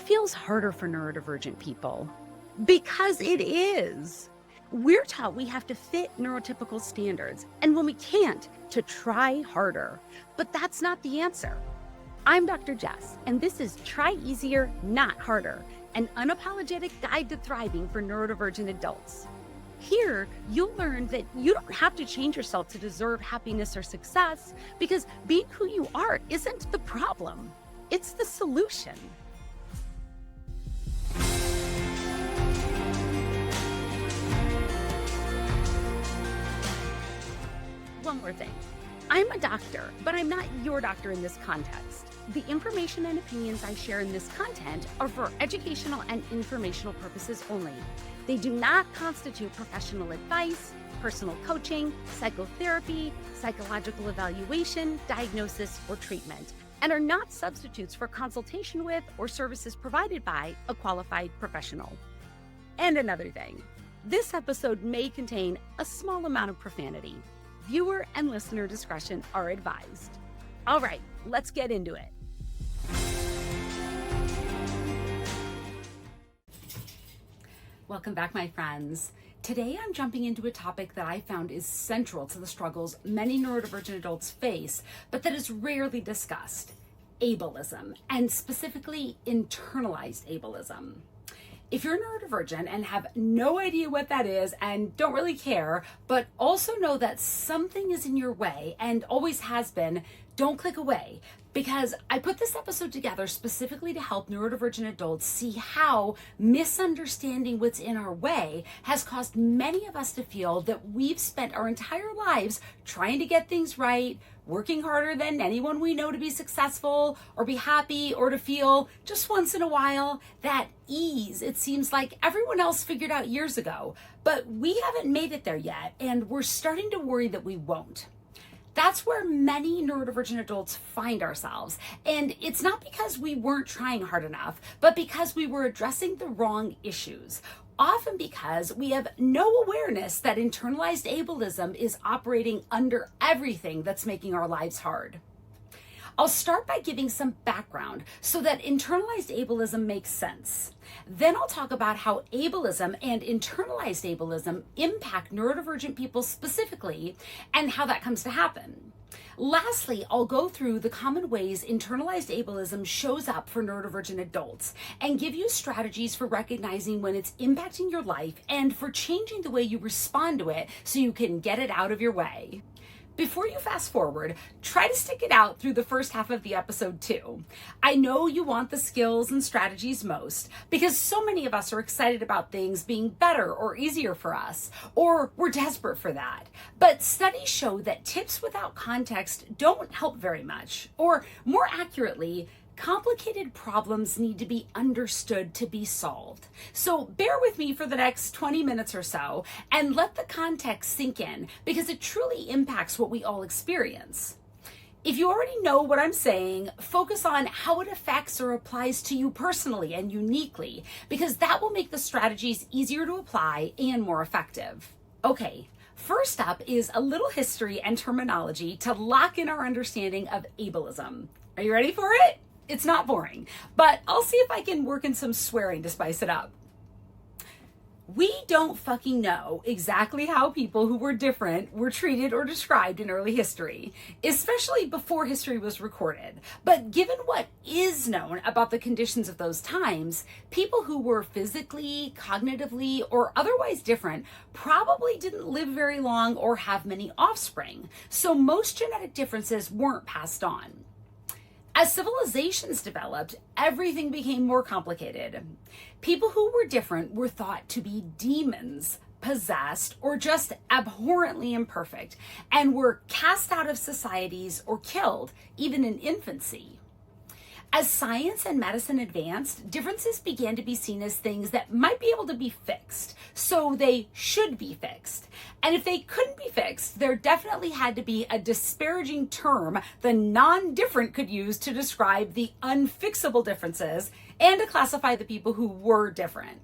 feels harder for neurodivergent people because it is. We're taught we have to fit neurotypical standards, and when we can't, to try harder. But that's not the answer. I'm Dr. Jess, and this is Try Easier, Not Harder, an unapologetic guide to thriving for neurodivergent adults. Here, you'll learn that you don't have to change yourself to deserve happiness or success, because being who you are isn't the problem. It's the solution. One more thing. I'm a doctor, but I'm not your doctor in this context. The information and opinions I share in this content are for educational and informational purposes only. They do not constitute professional advice, personal coaching, psychotherapy, psychological evaluation, diagnosis, or treatment, and are not substitutes for consultation with or services provided by a qualified professional. And another thing, this episode may contain a small amount of profanity. Viewer and listener discretion are advised. All right, let's get into it. Welcome back, my friends. Today, I'm jumping into a topic that I found is central to the struggles many neurodivergent adults face, but that is rarely discussed: ableism, and specifically internalized ableism. If you're neurodivergent and have no idea what that is and don't really care, but also know that something is in your way and always has been, don't click away, because I put this episode together specifically to help neurodivergent adults see how misunderstanding what's in our way has caused many of us to feel that we've spent our entire lives trying to get things right, working harder than anyone we know to be successful or be happy or to feel just once in a while that ease it seems like everyone else figured out years ago. But we haven't made it there yet, and we're starting to worry that we won't. That's where many neurodivergent adults find ourselves. And it's not because we weren't trying hard enough, but because we were addressing the wrong issues. Often because we have no awareness that internalized ableism is operating under everything that's making our lives hard. I'll start by giving some background so that internalized ableism makes sense. Then I'll talk about how ableism and internalized ableism impact neurodivergent people specifically and how that comes to happen. Lastly, I'll go through the common ways internalized ableism shows up for neurodivergent adults and give you strategies for recognizing when it's impacting your life and for changing the way you respond to it so you can get it out of your way. Before you fast forward, try to stick it out through the first half of the episode too. I know you want the skills and strategies most because so many of us are excited about things being better or easier for us, or we're desperate for that. But studies show that tips without context don't help very much, or more accurately, complicated problems need to be understood to be solved. So bear with me for the next 20 minutes or so and let the context sink in, because it truly impacts what we all experience. If you already know what I'm saying, focus on how it affects or applies to you personally and uniquely, because that will make the strategies easier to apply and more effective. Okay. First up is a little history and terminology to lock in our understanding of ableism. Are you ready for it? It's not boring, but I'll see if I can work in some swearing to spice it up. We don't fucking know exactly how people who were different were treated or described in early history, especially before history was recorded. But given what is known about the conditions of those times, people who were physically, cognitively, or otherwise different probably didn't live very long or have many offspring, so most genetic differences weren't passed on. As civilizations developed, everything became more complicated. People who were different were thought to be demons, possessed, or just abhorrently imperfect, and were cast out of societies or killed, even in infancy. As science and medicine advanced, differences began to be seen as things that might be able to be fixed, so they should be fixed. And if they couldn't be fixed, there definitely had to be a disparaging term the non-different could use to describe the unfixable differences and to classify the people who were different.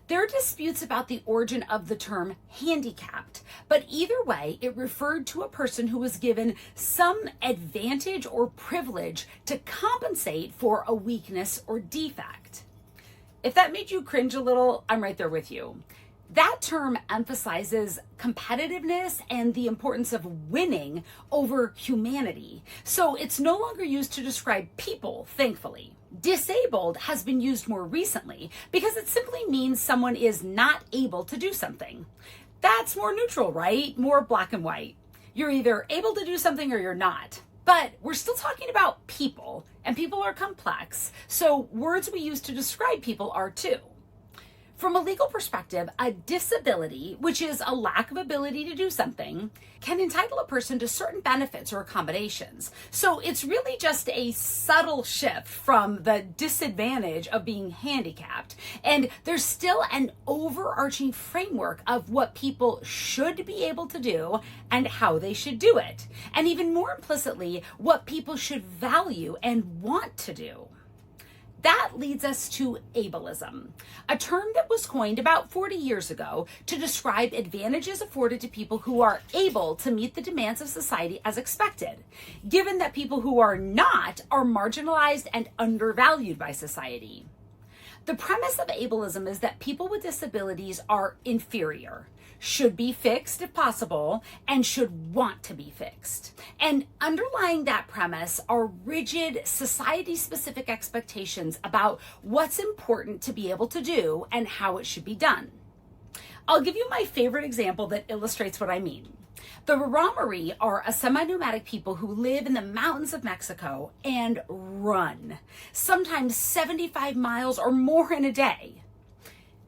There are disputes about the origin of the term handicapped, but either way, it referred to a person who was given some advantage or privilege to compensate for a weakness or defect. If that made you cringe a little, I'm right there with you. That term emphasizes competitiveness and the importance of winning over humanity. So it's no longer used to describe people, thankfully. Disabled has been used more recently because it simply means someone is not able to do something. That's more neutral, right? More black and white. You're either able to do something or you're not. But we're still talking about people, and people are complex, so words we use to describe people are too. From a legal perspective, a disability, which is a lack of ability to do something, can entitle a person to certain benefits or accommodations. So it's really just a subtle shift from the disadvantage of being handicapped. And there's still an overarching framework of what people should be able to do and how they should do it. And even more implicitly, what people should value and want to do. That leads us to ableism, a term that was coined about 40 years ago to describe advantages afforded to people who are able to meet the demands of society as expected, given that people who are not are marginalized and undervalued by society. The premise of ableism is that people with disabilities are inferior, should be fixed if possible, and should want to be fixed. And underlying that premise are rigid society-specific expectations about what's important to be able to do and how it should be done. I'll give you my favorite example that illustrates what I mean. The Raramuri are a semi-nomadic people who live in the mountains of Mexico and run, sometimes 75 miles or more in a day.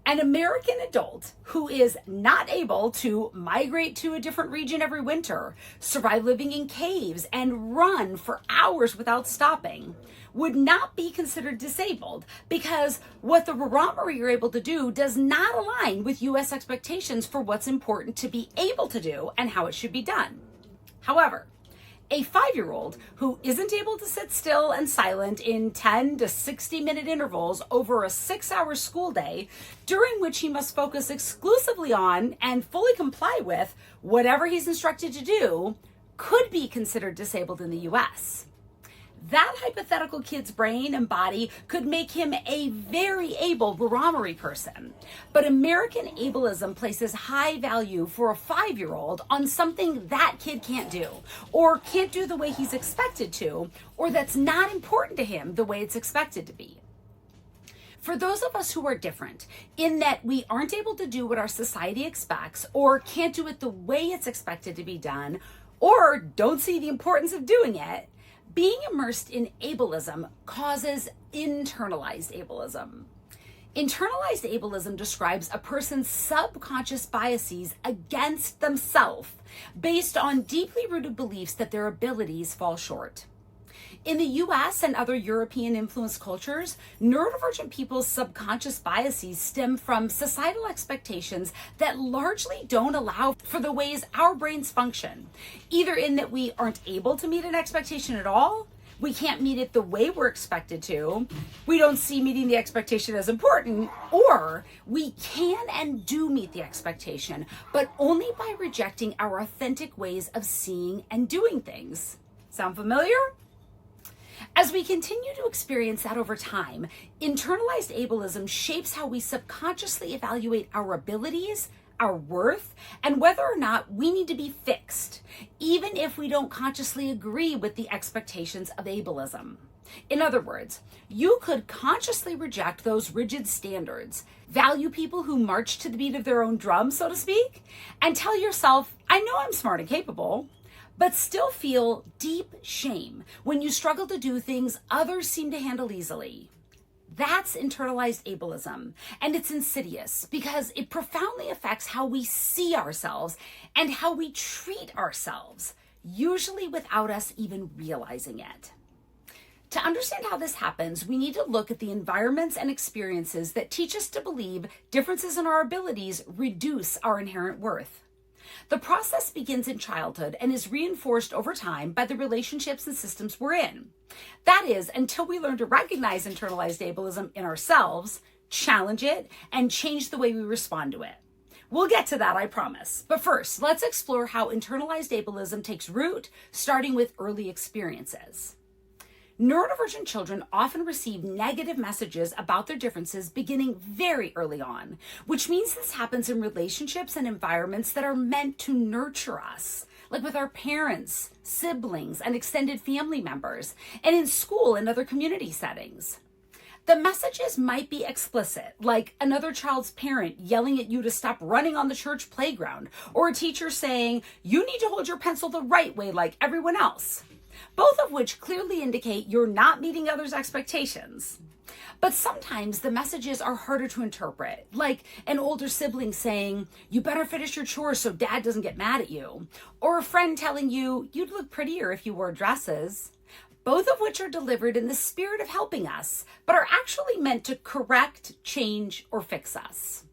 An American adult who is not able to migrate to a different region every winter, survive living in caves, and run for hours without stopping would not be considered disabled because what the Raramuri are able to do does not align with U.S. expectations for what's important to be able to do and how it should be done. However, a 5-year-old who isn't able to sit still and silent in 10 to 60-minute intervals over a 6-hour school day, during which he must focus exclusively on and fully comply with whatever he's instructed to do, could be considered disabled in the U.S. That hypothetical kid's brain and body could make him a very able Raramuri person. But American ableism places high value for a 5-year-old on something that kid can't do, or can't do the way he's expected to, or that's not important to him the way it's expected to be. For those of us who are different, in that we aren't able to do what our society expects, or can't do it the way it's expected to be done, or don't see the importance of doing it, being immersed in ableism causes internalized ableism. Internalized ableism describes a person's subconscious biases against themselves based on deeply rooted beliefs that their abilities fall short. In the US and other European influenced cultures, neurodivergent people's subconscious biases stem from societal expectations that largely don't allow for the ways our brains function, either in that we aren't able to meet an expectation at all, we can't meet it the way we're expected to, we don't see meeting the expectation as important, or we can and do meet the expectation, but only by rejecting our authentic ways of seeing and doing things. Sound familiar? As we continue to experience that over time, internalized ableism shapes how we subconsciously evaluate our abilities, our worth, and whether or not we need to be fixed, even if we don't consciously agree with the expectations of ableism. In other words, you could consciously reject those rigid standards, value people who march to the beat of their own drum, so to speak, and tell yourself, I know I'm smart and capable, but still feel deep shame when you struggle to do things others seem to handle easily. That's internalized ableism, and it's insidious because it profoundly affects how we see ourselves and how we treat ourselves, usually without us even realizing it. To understand how this happens, we need to look at the environments and experiences that teach us to believe differences in our abilities reduce our inherent worth. The process begins in childhood and is reinforced over time by the relationships and systems we're in. That is, until we learn to recognize internalized ableism in ourselves, challenge it, and change the way we respond to it. We'll get to that, I promise. But first, let's explore how internalized ableism takes root, starting with early experiences. Neurodivergent children often receive negative messages about their differences beginning very early on, which means this happens in relationships and environments that are meant to nurture us, like with our parents, siblings, and extended family members, and in school and other community settings. The messages might be explicit, like another child's parent yelling at you to stop running on the church playground, or a teacher saying, "You need to hold your pencil the right way like everyone else," both of which clearly indicate you're not meeting others' expectations. But sometimes the messages are harder to interpret, like an older sibling saying, "You better finish your chores so dad doesn't get mad at you," or a friend telling you, "You'd look prettier if you wore dresses," both of which are delivered in the spirit of helping us, but are actually meant to correct, change, or fix us.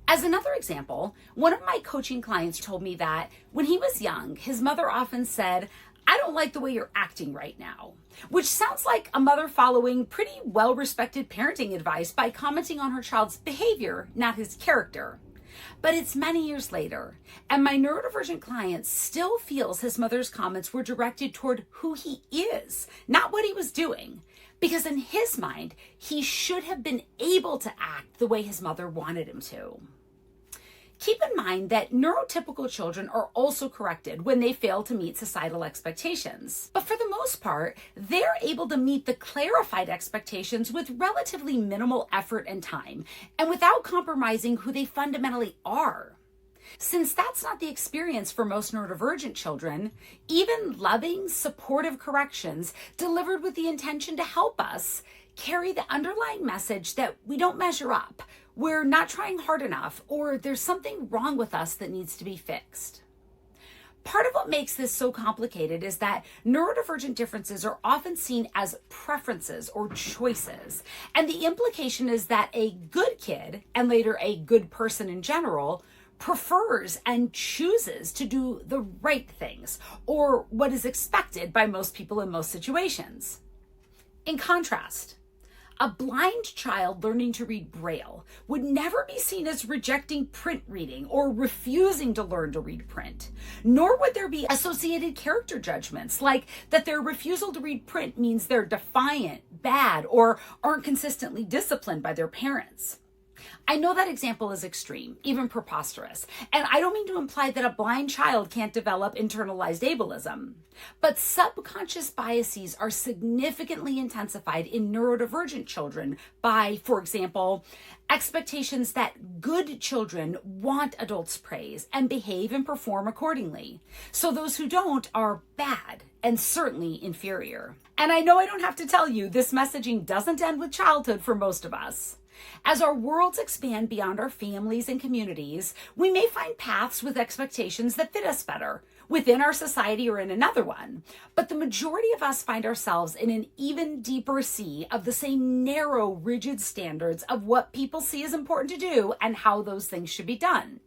As another example, one of my coaching clients told me that when he was young, his mother often said, "I don't like the way you're acting right now," which sounds like a mother following pretty well-respected parenting advice by commenting on her child's behavior, not his character. But it's many years later, and my neurodivergent client still feels his mother's comments were directed toward who he is, not what he was doing, because in his mind, he should have been able to act the way his mother wanted him to. Keep in mind that neurotypical children are also corrected when they fail to meet societal expectations. But for the most part, they're able to meet the clarified expectations with relatively minimal effort and time, and without compromising who they fundamentally are. Since that's not the experience for most neurodivergent children, even loving, supportive corrections delivered with the intention to help us carry the underlying message that we don't measure up, we're not trying hard enough, or there's something wrong with us that needs to be fixed. Part of what makes this so complicated is that neurodivergent differences are often seen as preferences or choices. And the implication is that a good kid, and later a good person in general, prefers and chooses to do the right things, or what is expected by most people in most situations. In contrast, a blind child learning to read Braille would never be seen as rejecting print reading or refusing to learn to read print, nor would there be associated character judgments like that their refusal to read print means they're defiant, bad, or aren't consistently disciplined by their parents. I know that example is extreme, even preposterous, and I don't mean to imply that a blind child can't develop internalized ableism. But subconscious biases are significantly intensified in neurodivergent children by, for example, expectations that good children want adults' praise and behave and perform accordingly. So those who don't are bad and certainly inferior. And I know I don't have to tell you, this messaging doesn't end with childhood for most of us. As our worlds expand beyond our families and communities, we may find paths with expectations that fit us better, within our society or in another one. But the majority of us find ourselves in an even deeper sea of the same narrow, rigid standards of what people see as important to do and how those things should be done.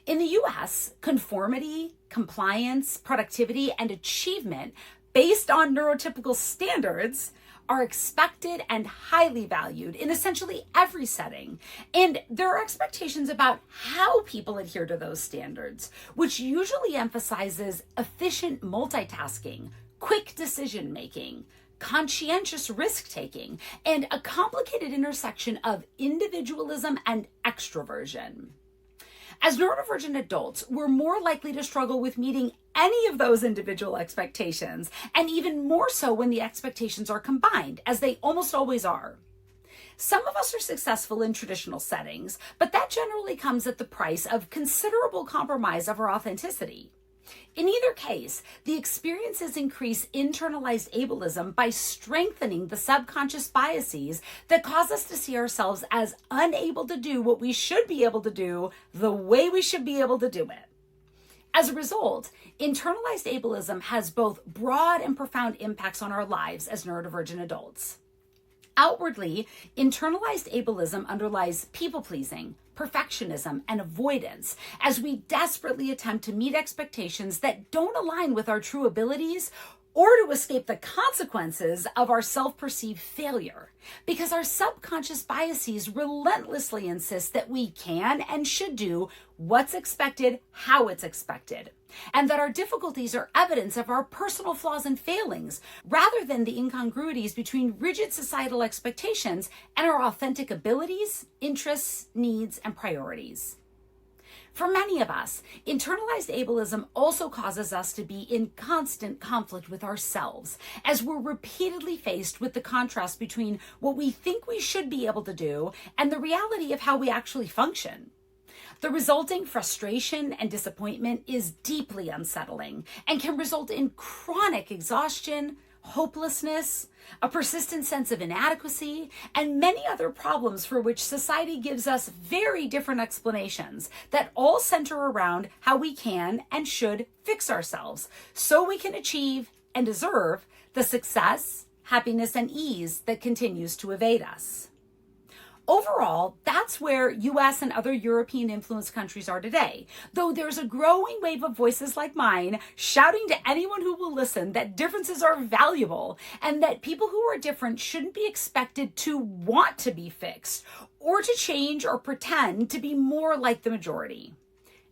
In the US, conformity, compliance, productivity, and achievement based on neurotypical standards are expected and highly valued in essentially every setting. And there are expectations about how people adhere to those standards, which usually emphasizes efficient multitasking, quick decision-making, conscientious risk-taking, and a complicated intersection of individualism and extroversion. As neurodivergent adults, we're more likely to struggle with meeting any of those individual expectations, and even more so when the expectations are combined, as they almost always are. Some of us are successful in traditional settings, but that generally comes at the price of considerable compromise of our authenticity. In either case, the experiences increase internalized ableism by strengthening the subconscious biases that cause us to see ourselves as unable to do what we should be able to do the way we should be able to do it. As a result, internalized ableism has both broad and profound impacts on our lives as neurodivergent adults. Outwardly, internalized ableism underlies people-pleasing, perfectionism, and avoidance as we desperately attempt to meet expectations that don't align with our true abilities or to escape the consequences of our self-perceived failure, because our subconscious biases relentlessly insist that we can and should do what's expected, how it's expected, and that our difficulties are evidence of our personal flaws and failings, rather than the incongruities between rigid societal expectations and our authentic abilities, interests, needs, and priorities. For many of us, internalized ableism also causes us to be in constant conflict with ourselves, as we're repeatedly faced with the contrast between what we think we should be able to do and the reality of how we actually function. The resulting frustration and disappointment is deeply unsettling and can result in chronic exhaustion, hopelessness, a persistent sense of inadequacy, and many other problems for which society gives us very different explanations that all center around how we can and should fix ourselves so we can achieve and deserve the success, happiness, and ease that continues to evade us. Overall, that's where US and other European influenced countries are today, though there's a growing wave of voices like mine shouting to anyone who will listen that differences are valuable and that people who are different shouldn't be expected to want to be fixed or to change or pretend to be more like the majority.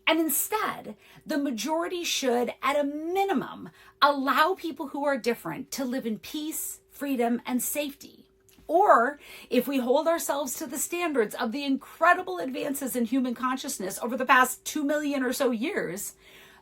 And instead, the majority should, at a minimum, allow people who are different to live in peace, freedom, and safety. Or, if we hold ourselves to the standards of the incredible advances in human consciousness over the past 2 million or so years,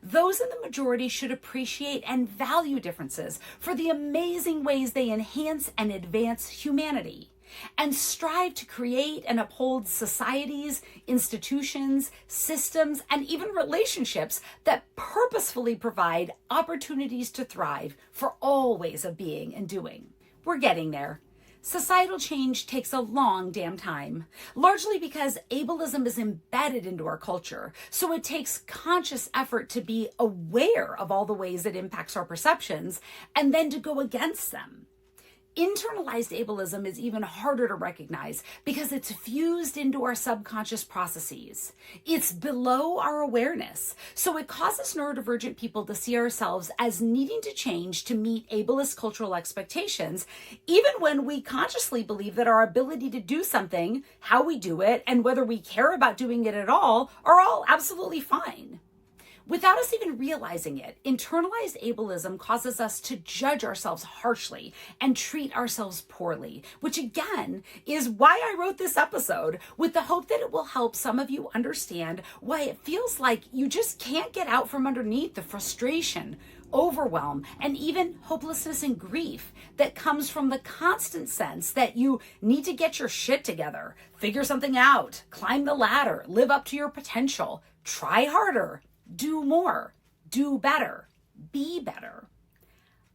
those in the majority should appreciate and value differences for the amazing ways they enhance and advance humanity, and strive to create and uphold societies, institutions, systems, and even relationships that purposefully provide opportunities to thrive for all ways of being and doing. We're getting there. Societal change takes a long damn time, largely because ableism is embedded into our culture, so it takes conscious effort to be aware of all the ways it impacts our perceptions and then to go against them. Internalized ableism is even harder to recognize because it's fused into our subconscious processes. It's below our awareness, so it causes neurodivergent people to see ourselves as needing to change to meet ableist cultural expectations, even when we consciously believe that our ability to do something, how we do it, and whether we care about doing it at all are all absolutely fine. Without us even realizing it, internalized ableism causes us to judge ourselves harshly and treat ourselves poorly, which again is why I wrote this episode, with the hope that it will help some of you understand why it feels like you just can't get out from underneath the frustration, overwhelm, and even hopelessness and grief that comes from the constant sense that you need to get your shit together, figure something out, climb the ladder, live up to your potential, try harder, do more, do better, be better.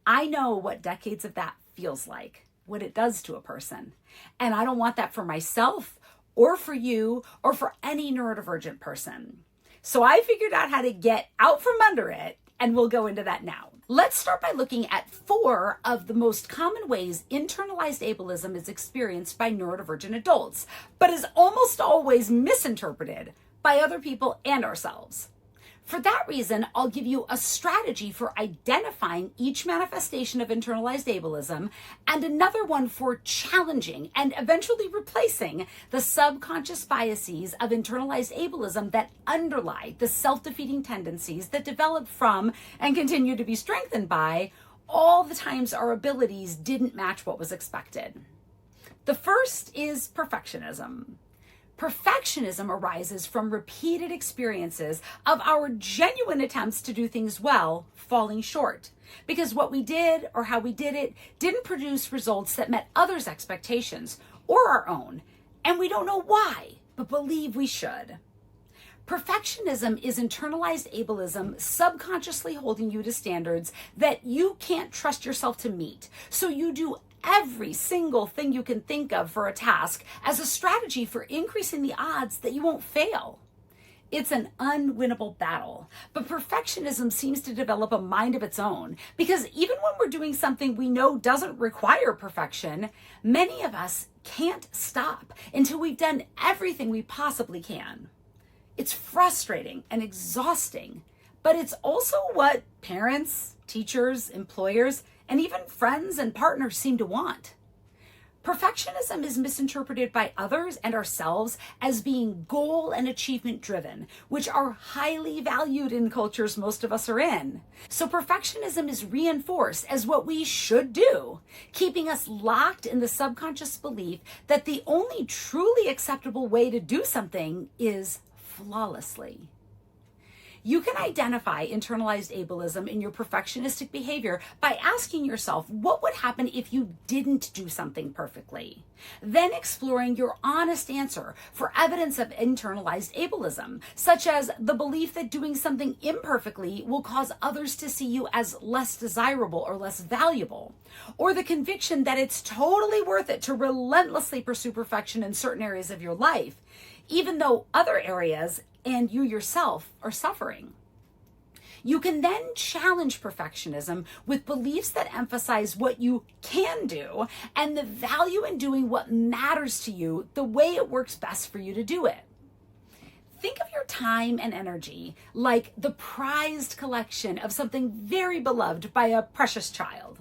I know what decades of that feels like, what it does to a person. And I don't want that for myself or for you or for any neurodivergent person. So I figured out how to get out from under it, and we'll go into that now. Let's start by looking at 4 of the most common ways internalized ableism is experienced by neurodivergent adults, but is almost always misinterpreted by other people and ourselves. For that reason, I'll give you a strategy for identifying each manifestation of internalized ableism and another one for challenging and eventually replacing the subconscious biases of internalized ableism that underlie the self-defeating tendencies that develop from and continue to be strengthened by all the times our abilities didn't match what was expected. The first is perfectionism. Perfectionism arises from repeated experiences of our genuine attempts to do things well falling short, because what we did or how we did it didn't produce results that met others' expectations or our own, and we don't know why, but believe we should. Perfectionism is internalized ableism subconsciously holding you to standards that you can't trust yourself to meet, so you do every single thing you can think of for a task as a strategy for increasing the odds that you won't fail. It's an unwinnable battle, but perfectionism seems to develop a mind of its own, because even when we're doing something we know doesn't require perfection, many of us can't stop until we've done everything we possibly can. It's frustrating and exhausting, but it's also what parents, teachers, employers, and even friends and partners seem to want. Perfectionism is misinterpreted by others and ourselves as being goal and achievement driven, which are highly valued in cultures most of us are in. So perfectionism is reinforced as what we should do, keeping us locked in the subconscious belief that the only truly acceptable way to do something is flawlessly. You can identify internalized ableism in your perfectionistic behavior by asking yourself what would happen if you didn't do something perfectly. Then exploring your honest answer for evidence of internalized ableism, such as the belief that doing something imperfectly will cause others to see you as less desirable or less valuable, or the conviction that it's totally worth it to relentlessly pursue perfection in certain areas of your life, even though other areas and you yourself are suffering. You can then challenge perfectionism with beliefs that emphasize what you can do and the value in doing what matters to you the way it works best for you to do it. Think of your time and energy like the prized collection of something very beloved by a precious child.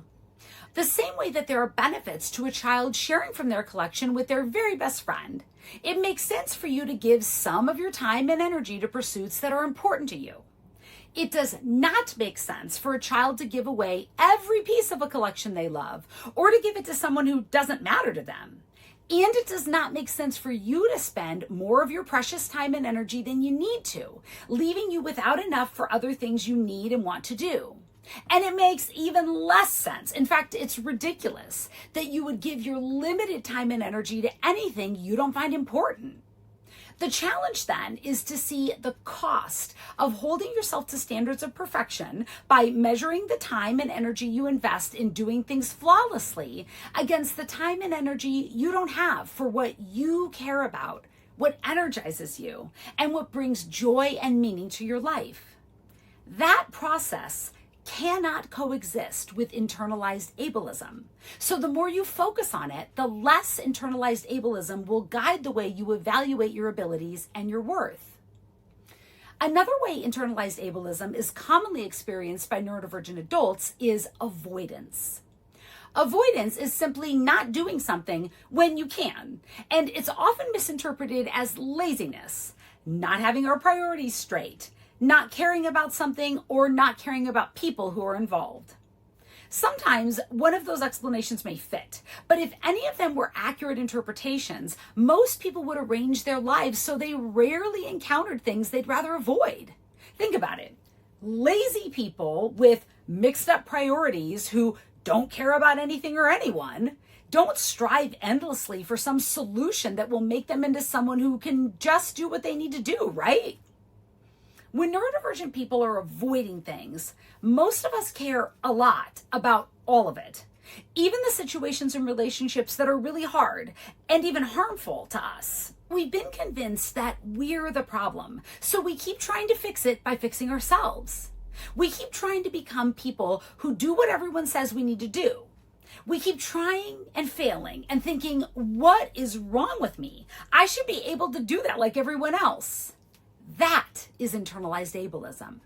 The same way that there are benefits to a child sharing from their collection with their very best friend, it makes sense for you to give some of your time and energy to pursuits that are important to you. It does not make sense for a child to give away every piece of a collection they love or to give it to someone who doesn't matter to them. And it does not make sense for you to spend more of your precious time and energy than you need to, leaving you without enough for other things you need and want to do. And it makes even less sense, in fact, it's ridiculous, that you would give your limited time and energy to anything you don't find important. The challenge then is to see the cost of holding yourself to standards of perfection by measuring the time and energy you invest in doing things flawlessly against the time and energy you don't have for what you care about, what energizes you, and what brings joy and meaning to your life. That process cannot coexist with internalized ableism. So the more you focus on it, the less internalized ableism will guide the way you evaluate your abilities and your worth. Another way internalized ableism is commonly experienced by neurodivergent adults is avoidance. Avoidance is simply not doing something when you can, and it's often misinterpreted as laziness, not having our priorities straight, not caring about something, or not caring about people who are involved. Sometimes one of those explanations may fit, but if any of them were accurate interpretations, most people would arrange their lives so they rarely encountered things they'd rather avoid. Think about it. Lazy people with mixed up priorities who don't care about anything or anyone don't strive endlessly for some solution that will make them into someone who can just do what they need to do, right? When neurodivergent people are avoiding things, most of us care a lot about all of it, even the situations and relationships that are really hard and even harmful to us. We've been convinced that we're the problem, so we keep trying to fix it by fixing ourselves. We keep trying to become people who do what everyone says we need to do. We keep trying and failing and thinking, what is wrong with me? I should be able to do that like everyone else. That is internalized ableism.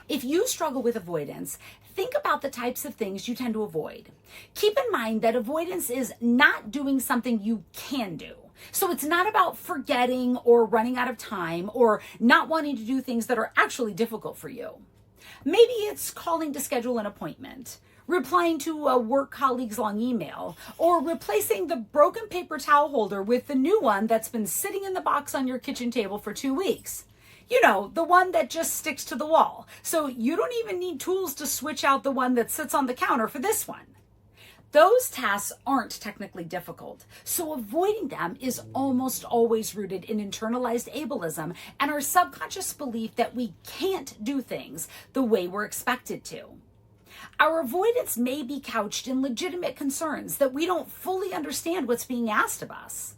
If you struggle with avoidance, think about the types of things you tend to avoid. Keep in mind that avoidance is not doing something you can do. So it's not about forgetting or running out of time or not wanting to do things that are actually difficult for you. Maybe it's calling to schedule an appointment, replying to a work colleague's long email, or replacing the broken paper towel holder with the new one that's been sitting in the box on your kitchen table for 2 weeks. You know, the one that just sticks to the wall. So you don't even need tools to switch out the one that sits on the counter for this one. Those tasks aren't technically difficult, so avoiding them is almost always rooted in internalized ableism and our subconscious belief that we can't do things the way we're expected to. Our avoidance may be couched in legitimate concerns that we don't fully understand what's being asked of us.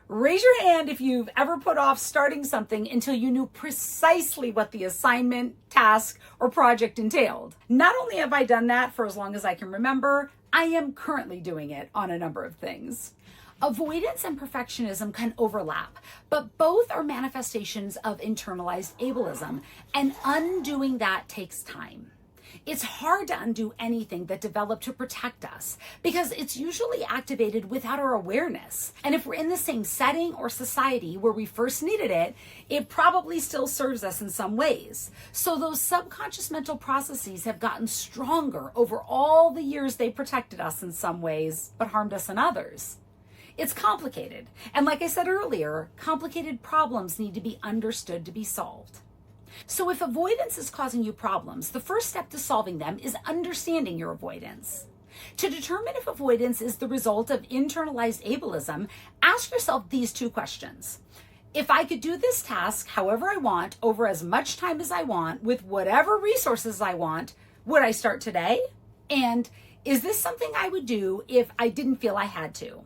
Raise your hand if you've ever put off starting something until you knew precisely what the assignment, task, or project entailed. Not only have I done that for as long as I can remember, I am currently doing it on a number of things. Avoidance and perfectionism can overlap, but both are manifestations of internalized ableism, and undoing that takes time. It's hard to undo anything that developed to protect us because it's usually activated without our awareness. And if we're in the same setting or society where we first needed it, it probably still serves us in some ways. So those subconscious mental processes have gotten stronger over all the years they protected us in some ways, but harmed us in others. It's complicated. And like I said earlier, complicated problems need to be understood to be solved. So if avoidance is causing you problems, the first step to solving them is understanding your avoidance. To determine if avoidance is the result of internalized ableism, ask yourself these two questions. If I could do this task however I want, over as much time as I want, with whatever resources I want, would I start today? And is this something I would do if I didn't feel I had to?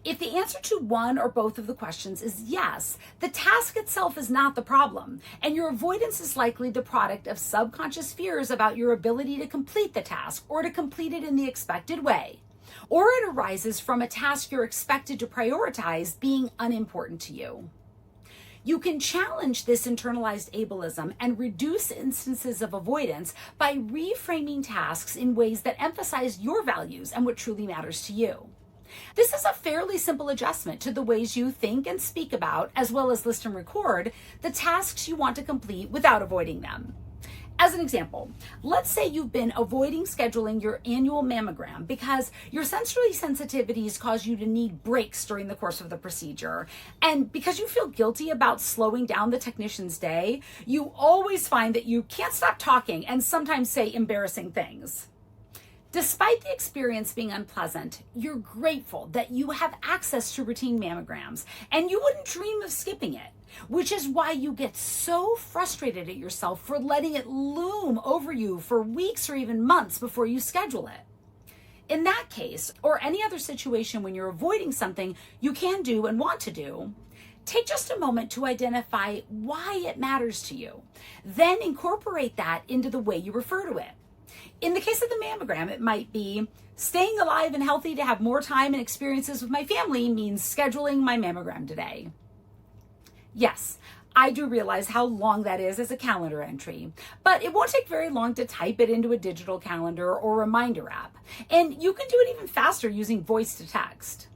If the answer to one or both of the questions is yes, the task itself is not the problem, and your avoidance is likely the product of subconscious fears about your ability to complete the task or to complete it in the expected way. Or it arises from a task you're expected to prioritize being unimportant to you. You can challenge this internalized ableism and reduce instances of avoidance by reframing tasks in ways that emphasize your values and what truly matters to you. This is a fairly simple adjustment to the ways you think and speak about, as well as list and record, the tasks you want to complete without avoiding them. As an example, let's say you've been avoiding scheduling your annual mammogram because your sensory sensitivities cause you to need breaks during the course of the procedure. And because you feel guilty about slowing down the technician's day, you always find that you can't stop talking and sometimes say embarrassing things. Despite the experience being unpleasant, you're grateful that you have access to routine mammograms, and you wouldn't dream of skipping it, which is why you get so frustrated at yourself for letting it loom over you for weeks or even months before you schedule it. In that case, or any other situation when you're avoiding something you can do and want to do, take just a moment to identify why it matters to you. Then incorporate that into the way you refer to it. In the case of the mammogram, it might be staying alive and healthy to have more time and experiences with my family means scheduling my mammogram today. Yes, I do realize how long that is as a calendar entry, but it won't take very long to type it into a digital calendar or reminder app. And you can do it even faster using voice to text.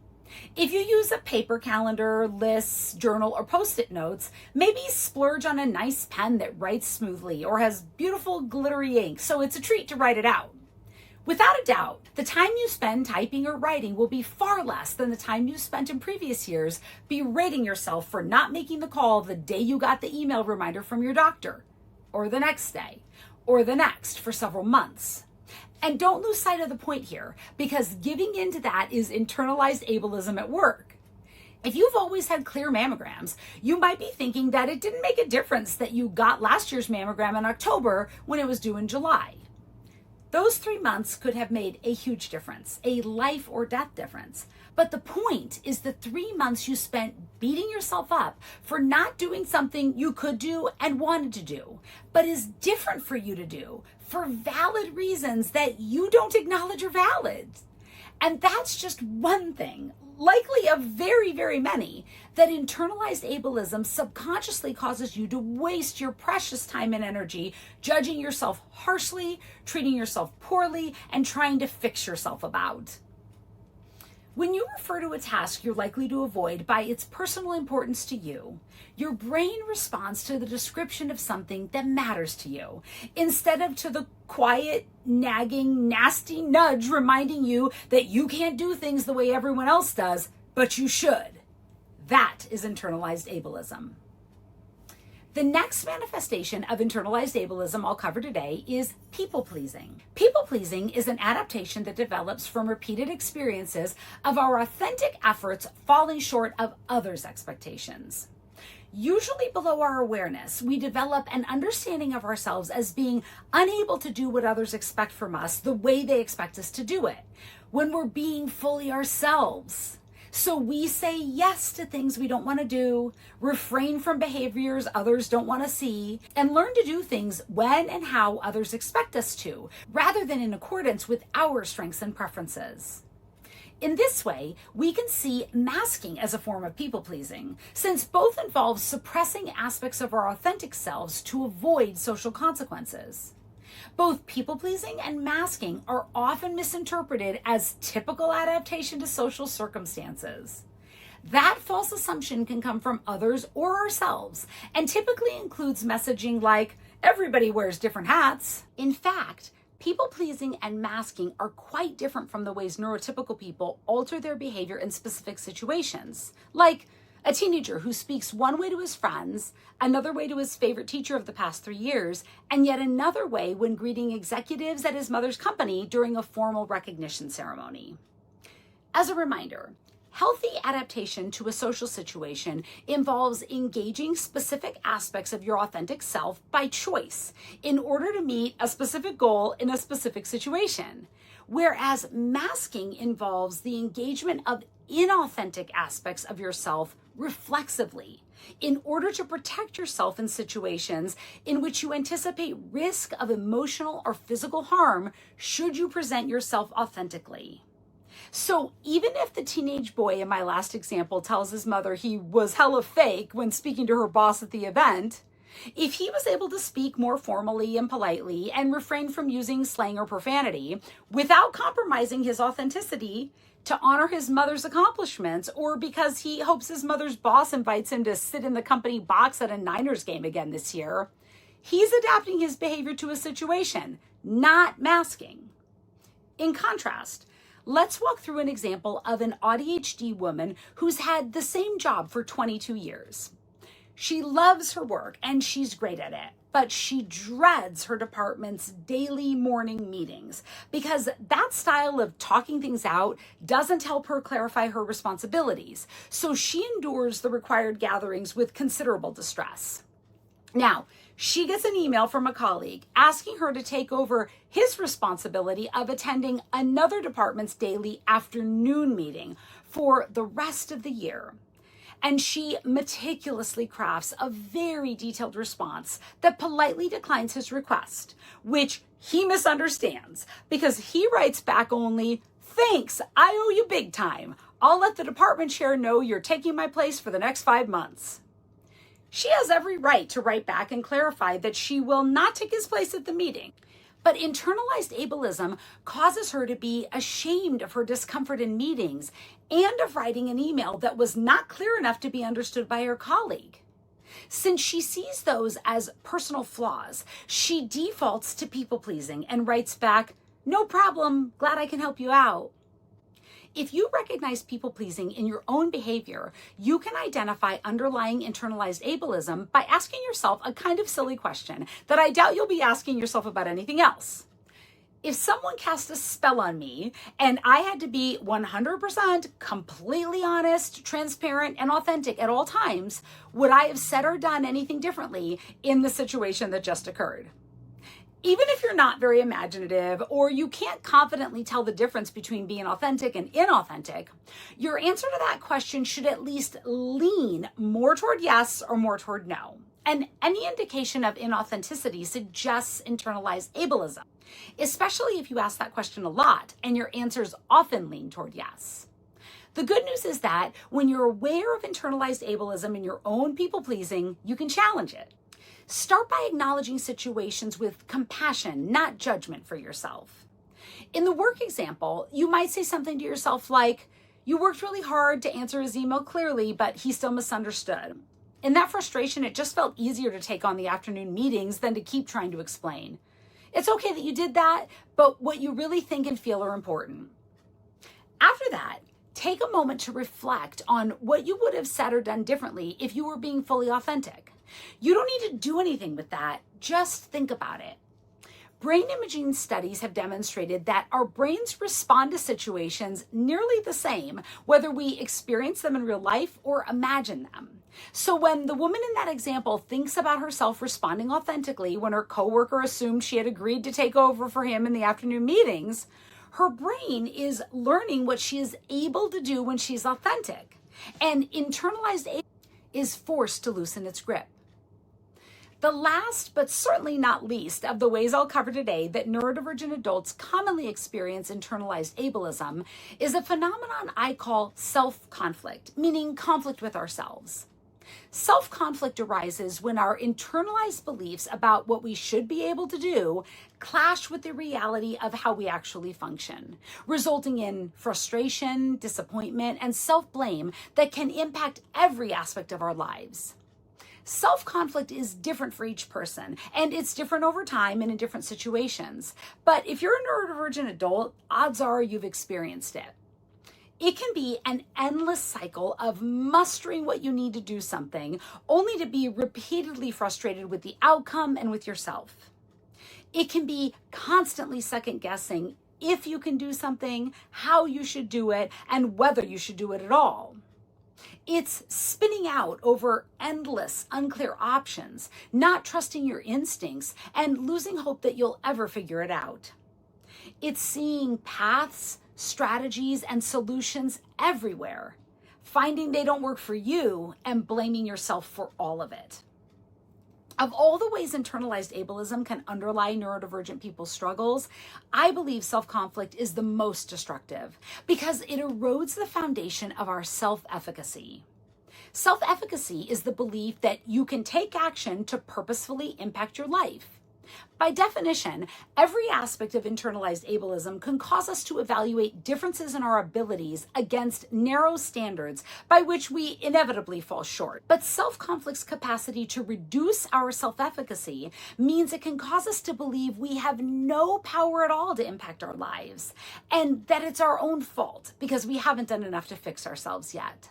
If you use a paper calendar, lists, journal, or Post-it notes, maybe splurge on a nice pen that writes smoothly or has beautiful glittery ink, so it's a treat to write it out. Without a doubt, the time you spend typing or writing will be far less than the time you spent in previous years berating yourself for not making the call the day you got the email reminder from your doctor, or the next day, or the next for several months. And don't lose sight of the point here, because giving into that is internalized ableism at work. If you've always had clear mammograms, you might be thinking that it didn't make a difference that you got last year's mammogram in October when it was due in July. Those 3 months could have made a huge difference, a life or death difference. But the point is the 3 months you spent beating yourself up for not doing something you could do and wanted to do, but is different for you to do for valid reasons that you don't acknowledge are valid. And that's just one thing, likely of very, very many, that internalized ableism subconsciously causes you to waste your precious time and energy judging yourself harshly, treating yourself poorly, and trying to fix yourself about. When you refer to a task you're likely to avoid by its personal importance to you, your brain responds to the description of something that matters to you, instead of to the quiet, nagging, nasty nudge reminding you that you can't do things the way everyone else does, but you should. That is internalized ableism. The next manifestation of internalized ableism I'll cover today is people-pleasing. People-pleasing is an adaptation that develops from repeated experiences of our authentic efforts falling short of others' expectations. Usually below our awareness, we develop an understanding of ourselves as being unable to do what others expect from us the way they expect us to do it, when we're being fully ourselves. So we say yes to things we don't want to do, refrain from behaviors others don't want to see, and learn to do things when and how others expect us to, rather than in accordance with our strengths and preferences. In this way, we can see masking as a form of people-pleasing, since both involve suppressing aspects of our authentic selves to avoid social consequences. Both people-pleasing and masking are often misinterpreted as typical adaptation to social circumstances. That false assumption can come from others or ourselves, and typically includes messaging like, everybody wears different hats. In fact, people-pleasing and masking are quite different from the ways neurotypical people alter their behavior in specific situations, like a teenager who speaks one way to his friends, another way to his favorite teacher of the past 3 years, and yet another way when greeting executives at his mother's company during a formal recognition ceremony. As a reminder, healthy adaptation to a social situation involves engaging specific aspects of your authentic self by choice in order to meet a specific goal in a specific situation, whereas masking involves the engagement of inauthentic aspects of yourself reflexively in order to protect yourself in situations in which you anticipate risk of emotional or physical harm should you present yourself authentically. So even if the teenage boy in my last example tells his mother he was hella fake when speaking to her boss at the event, if he was able to speak more formally and politely and refrain from using slang or profanity without compromising his authenticity to honor his mother's accomplishments, or because he hopes his mother's boss invites him to sit in the company box at a Niners game again this year, he's adapting his behavior to a situation, not masking. In contrast, let's walk through an example of an ADHD woman who's had the same job for 22 years. She loves her work and she's great at it, but she dreads her department's daily morning meetings because that style of talking things out doesn't help her clarify her responsibilities. So she endures the required gatherings with considerable distress. Now, she gets an email from a colleague asking her to take over his responsibility of attending another department's daily afternoon meeting for the rest of the year. And she meticulously crafts a very detailed response that politely declines his request, which he misunderstands because he writes back only, "Thanks, I owe you big time. I'll let the department chair know you're taking my place for the next 5 months." She has every right to write back and clarify that she will not take his place at the meeting. But internalized ableism causes her to be ashamed of her discomfort in meetings and of writing an email that was not clear enough to be understood by her colleague. Since she sees those as personal flaws, she defaults to people-pleasing and writes back, "No problem, glad I can help you out." If you recognize people-pleasing in your own behavior, you can identify underlying internalized ableism by asking yourself a kind of silly question that I doubt you'll be asking yourself about anything else. If someone cast a spell on me and I had to be 100% completely honest, transparent, and authentic at all times, would I have said or done anything differently in the situation that just occurred? Even if you're not very imaginative or you can't confidently tell the difference between being authentic and inauthentic, your answer to that question should at least lean more toward yes or more toward no. And any indication of inauthenticity suggests internalized ableism, especially if you ask that question a lot and your answers often lean toward yes. The good news is that when you're aware of internalized ableism in your own people-pleasing, you can challenge it. Start by acknowledging situations with compassion, not judgment for yourself. In the work example, you might say something to yourself like, "You worked really hard to answer his email clearly, but he still misunderstood." In that frustration, it just felt easier to take on the afternoon meetings than to keep trying to explain. It's okay that you did that, but what you really think and feel are important. After that, take a moment to reflect on what you would have said or done differently if you were being fully authentic. You don't need to do anything with that, just think about it. Brain imaging studies have demonstrated that our brains respond to situations nearly the same, whether we experience them in real life or imagine them. So when the woman in that example thinks about herself responding authentically when her coworker assumed she had agreed to take over for him in the afternoon meetings, her brain is learning what she is able to do when she's authentic, and internalized ableism is forced to loosen its grip. The last, but certainly not least, of the ways I'll cover today that neurodivergent adults commonly experience internalized ableism is a phenomenon I call self-conflict, meaning conflict with ourselves. Self-conflict arises when our internalized beliefs about what we should be able to do clash with the reality of how we actually function, resulting in frustration, disappointment, and self-blame that can impact every aspect of our lives. Self-conflict is different for each person, and it's different over time and in different situations. But if you're a neurodivergent adult, odds are you've experienced it. It can be an endless cycle of mustering what you need to do something, only to be repeatedly frustrated with the outcome and with yourself. It can be constantly second-guessing if you can do something, how you should do it, and whether you should do it at all. It's spinning out over endless, unclear options, not trusting your instincts, and losing hope that you'll ever figure it out. It's seeing paths, strategies, and solutions everywhere, finding they don't work for you and blaming yourself for all of it. Of all the ways internalized ableism can underlie neurodivergent people's struggles, I believe self-conflict is the most destructive because it erodes the foundation of our self-efficacy. Self-efficacy is the belief that you can take action to purposefully impact your life. By definition, every aspect of internalized ableism can cause us to evaluate differences in our abilities against narrow standards by which we inevitably fall short. But self-conflict's capacity to reduce our self-efficacy means it can cause us to believe we have no power at all to impact our lives, and that it's our own fault because we haven't done enough to fix ourselves yet.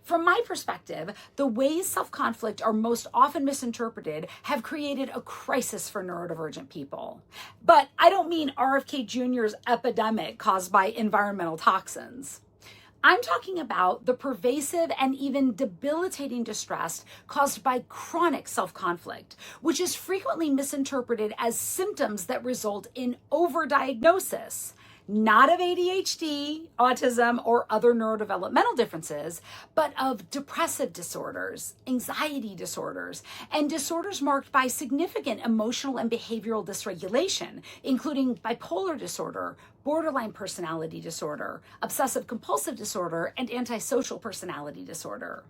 From my perspective, the ways self-conflict are most often misinterpreted have created a crisis for neurodivergent people. But I don't mean RFK Jr.'s epidemic caused by environmental toxins. I'm talking about the pervasive and even debilitating distress caused by chronic self-conflict, which is frequently misinterpreted as symptoms that result in overdiagnosis, not of ADHD, autism, or other neurodevelopmental differences, but of depressive disorders, anxiety disorders, and disorders marked by significant emotional and behavioral dysregulation, including bipolar disorder, borderline personality disorder, obsessive compulsive disorder, and antisocial personality disorder.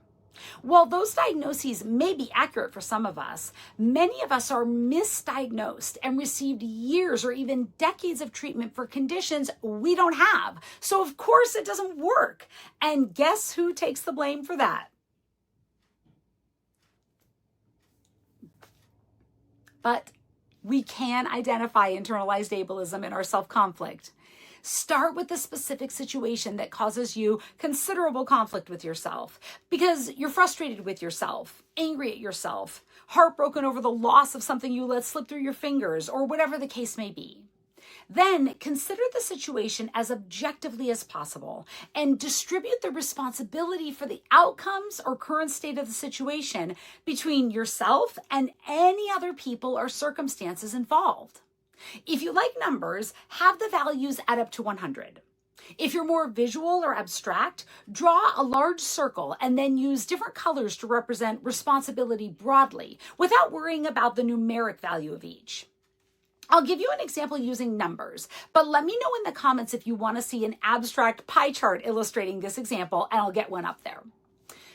While those diagnoses may be accurate for some of us, many of us are misdiagnosed and received years or even decades of treatment for conditions we don't have. So of course it doesn't work. And guess who takes the blame for that? But we can identify internalized ableism in our self-conflict. Start with the specific situation that causes you considerable conflict with yourself because you're frustrated with yourself, angry at yourself, heartbroken over the loss of something you let slip through your fingers, or whatever the case may be. Then consider the situation as objectively as possible and distribute the responsibility for the outcomes or current state of the situation between yourself and any other people or circumstances involved. If you like numbers, have the values add up to 100. If you're more visual or abstract, draw a large circle and then use different colors to represent responsibility broadly without worrying about the numeric value of each. I'll give you an example using numbers, but let me know in the comments if you want to see an abstract pie chart illustrating this example, and I'll get one up there.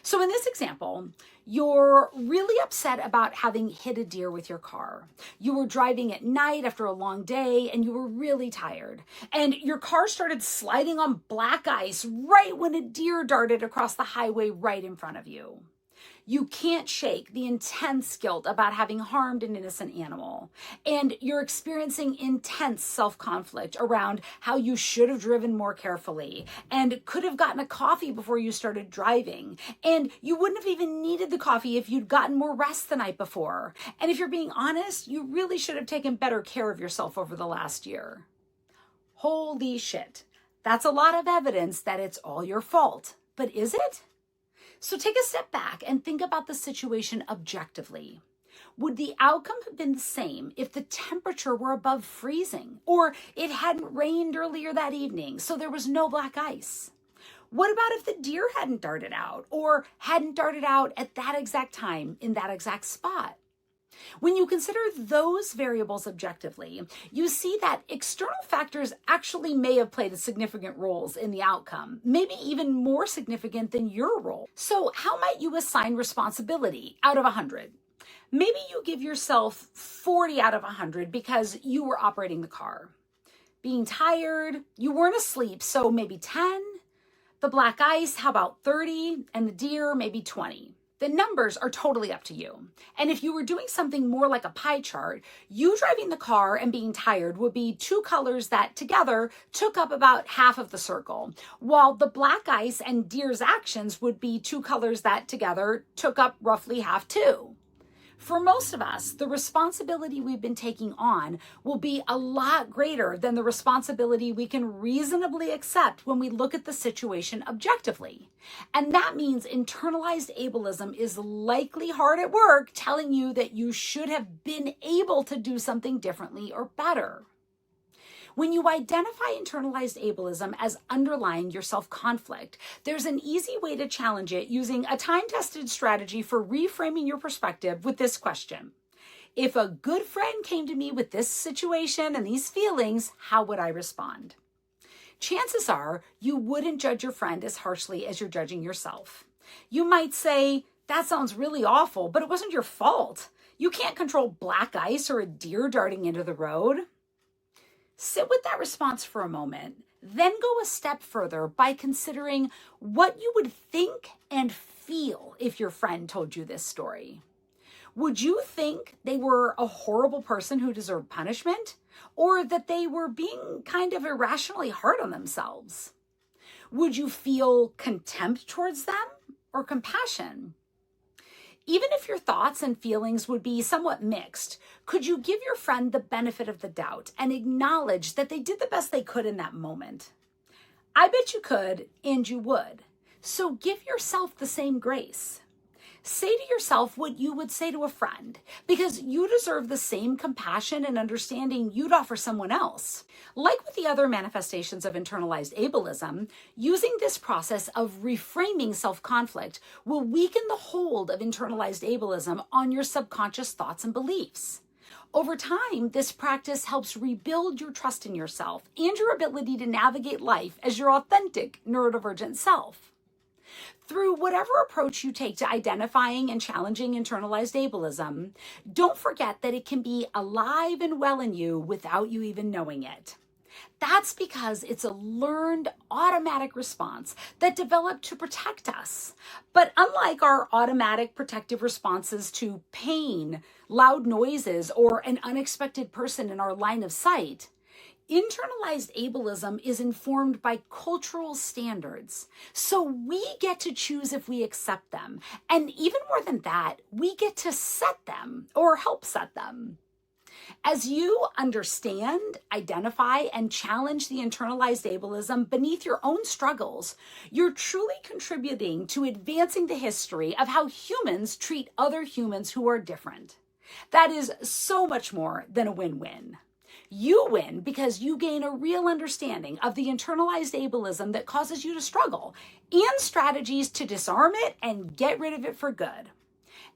So in this example, you're really upset about having hit a deer with your car. You were driving at night after a long day and you were really tired. And your car started sliding on black ice right when a deer darted across the highway right in front of you. You can't shake the intense guilt about having harmed an innocent animal. And you're experiencing intense self-conflict around how you should have driven more carefully and could have gotten a coffee before you started driving. And you wouldn't have even needed the coffee if you'd gotten more rest the night before. And if you're being honest, you really should have taken better care of yourself over the last year. Holy shit. That's a lot of evidence that it's all your fault. But is it? So take a step back and think about the situation objectively. Would the outcome have been the same if the temperature were above freezing, or it hadn't rained earlier that evening, so there was no black ice? What about if the deer hadn't darted out, or hadn't darted out at that exact time in that exact spot? When you consider those variables objectively, you see that external factors actually may have played significant roles in the outcome, maybe even more significant than your role. So how might you assign responsibility out of 100? Maybe you give yourself 40 out of 100 because you were operating the car. Being tired, you weren't asleep, so maybe 10. The black ice, how about 30? And the deer, maybe 20. The numbers are totally up to you. And if you were doing something more like a pie chart, you driving the car and being tired would be two colors that together took up about half of the circle, while the black ice and deer's actions would be two colors that together took up roughly half too. For most of us, the responsibility we've been taking on will be a lot greater than the responsibility we can reasonably accept when we look at the situation objectively. And that means internalized ableism is likely hard at work telling you that you should have been able to do something differently or better. When you identify internalized ableism as underlying your self-conflict, there's an easy way to challenge it using a time-tested strategy for reframing your perspective with this question. If a good friend came to me with this situation and these feelings, how would I respond? Chances are you wouldn't judge your friend as harshly as you're judging yourself. You might say, that sounds really awful, but it wasn't your fault. You can't control black ice or a deer darting into the road. Sit with that response for a moment, then go a step further by considering what you would think and feel if your friend told you this story. Would you think they were a horrible person who deserved punishment, or that they were being kind of irrationally hard on themselves? Would you feel contempt towards them or compassion? Even if your thoughts and feelings would be somewhat mixed, could you give your friend the benefit of the doubt and acknowledge that they did the best they could in that moment? I bet you could, and you would. So give yourself the same grace. Say to yourself what you would say to a friend, because you deserve the same compassion and understanding you'd offer someone else. Like with the other manifestations of internalized ableism, using this process of reframing self-conflict will weaken the hold of internalized ableism on your subconscious thoughts and beliefs. Over time, this practice helps rebuild your trust in yourself and your ability to navigate life as your authentic neurodivergent self. Through whatever approach you take to identifying and challenging internalized ableism, don't forget that it can be alive and well in you without you even knowing it. That's because it's a learned automatic response that developed to protect us. But unlike our automatic protective responses to pain, loud noises, or an unexpected person in our line of sight, internalized ableism is informed by cultural standards. So we get to choose if we accept them. And even more than that, we get to set them or help set them. As you understand, identify, and challenge the internalized ableism beneath your own struggles, you're truly contributing to advancing the history of how humans treat other humans who are different. That is so much more than a win-win. You win because you gain a real understanding of the internalized ableism that causes you to struggle and strategies to disarm it and get rid of it for good.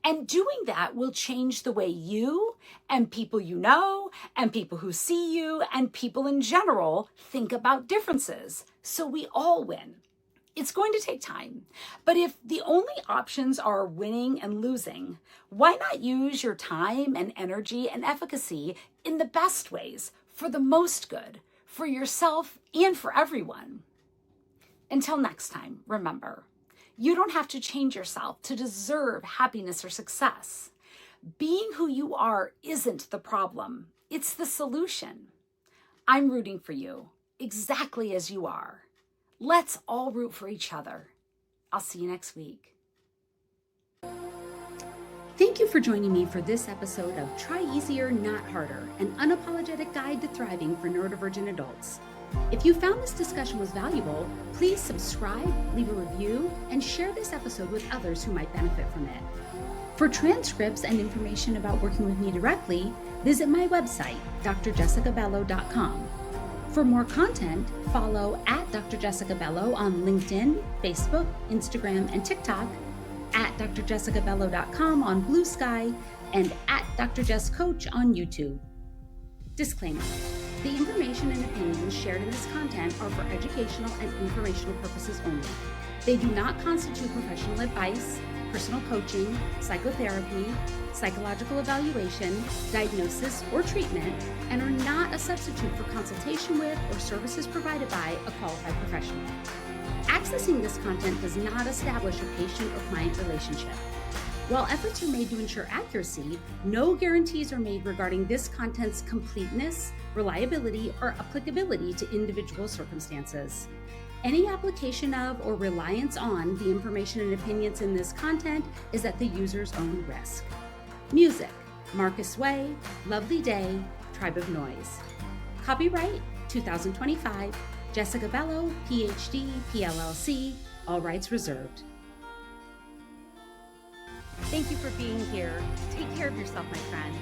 And doing that will change the way you and people you know and people who see you and people in general think about differences. So we all win. It's going to take time, but if the only options are winning and losing, why not use your time and energy and efficacy in the best ways for the most good, for yourself and for everyone? Until next time, remember, you don't have to change yourself to deserve happiness or success. Being who you are isn't the problem, it's the solution. I'm rooting for you, exactly as you are. Let's all root for each other. I'll see you next week. Thank you for joining me for this episode of Try Easier, Not Harder, an unapologetic guide to thriving for neurodivergent adults. If you found this discussion was valuable, please subscribe, leave a review, and share this episode with others who might benefit from it. For transcripts and information about working with me directly, visit my website, drjessicabello.com. For more content, follow at Dr. Jessica Bello on LinkedIn, Facebook, Instagram, and TikTok, at drjessicabello.com on Blue Sky, and at Dr. Jess Coach on YouTube. Disclaimer. The information and opinions shared in this content are for educational and informational purposes only. They do not constitute professional advice, personal coaching, psychotherapy, psychological evaluation, diagnosis, or treatment, and are not a substitute for consultation with or services provided by a qualified professional. Accessing this content does not establish a patient or client relationship. While efforts are made to ensure accuracy, no guarantees are made regarding this content's completeness, reliability, or applicability to individual circumstances. Any application of or reliance on the information and opinions in this content is at the user's own risk. Music, Marcus Way, Lovely Day, Tribe of Noise. Copyright 2025, Jessica Bello, PhD, PLLC, all rights reserved. Thank you for being here. Take care of yourself, my friend.